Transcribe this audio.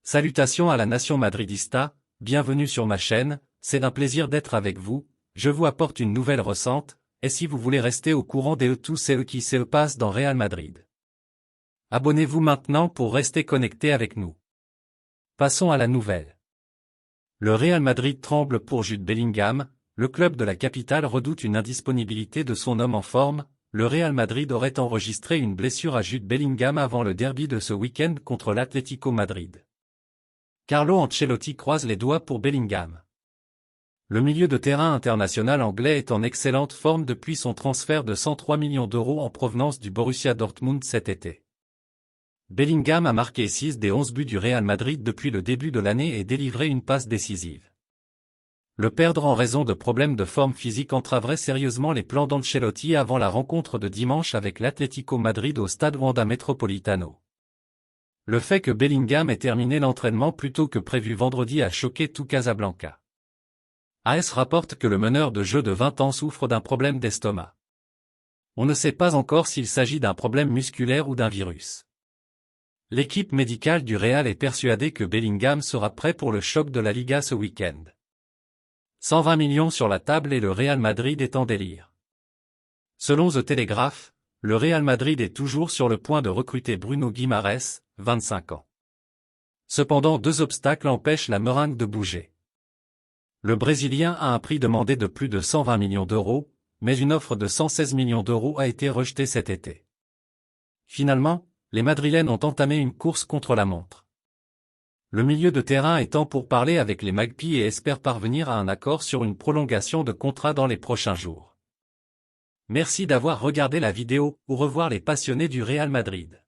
Salutations à la nation madridista, bienvenue sur ma chaîne, c'est un plaisir d'être avec vous, je vous apporte une nouvelle recette, et si vous voulez rester au courant de tout ce qui se passe dans Real Madrid. Abonnez-vous maintenant pour rester connecté avec nous. Passons à la nouvelle. Le Real Madrid tremble pour Jude Bellingham, le club de la capitale redoute une indisponibilité de son homme en forme. Le Real Madrid aurait enregistré une blessure à Jude Bellingham avant le derby de ce week-end contre l'Atlético Madrid. Carlo Ancelotti croise les doigts pour Bellingham. Le milieu de terrain international anglais est en excellente forme depuis son transfert de 103 millions d'euros en provenance du Borussia Dortmund cet été. Bellingham a marqué 6 des 11 buts du Real Madrid depuis le début de l'année et délivré une passe décisive. Le perdre en raison de problèmes de forme physique entraverait sérieusement les plans d'Ancelotti avant la rencontre de dimanche avec l'Atlético Madrid au stade Wanda Metropolitano. Le fait que Bellingham ait terminé l'entraînement plus tôt que prévu vendredi a choqué tout Casablanca. AS rapporte que le meneur de jeu de 20 ans souffre d'un problème d'estomac. On ne sait pas encore s'il s'agit d'un problème musculaire ou d'un virus. L'équipe médicale du Real est persuadée que Bellingham sera prêt pour le choc de la Liga ce week-end. 120 millions sur la table et le Real Madrid est en délire. Selon The Telegraph, le Real Madrid est toujours sur le point de recruter Bruno Guimaraes, 25 ans. Cependant, deux obstacles empêchent la meringue de bouger. Le Brésilien a un prix demandé de plus de 120 millions d'euros, mais une offre de 116 millions d'euros a été rejetée cet été. Finalement, les Madrilènes ont entamé une course contre la montre. Le milieu de terrain est en pourparlers avec les Magpies et espère parvenir à un accord sur une prolongation de contrat dans les prochains jours. Merci d'avoir regardé la vidéo, au revoir les passionnés du Real Madrid.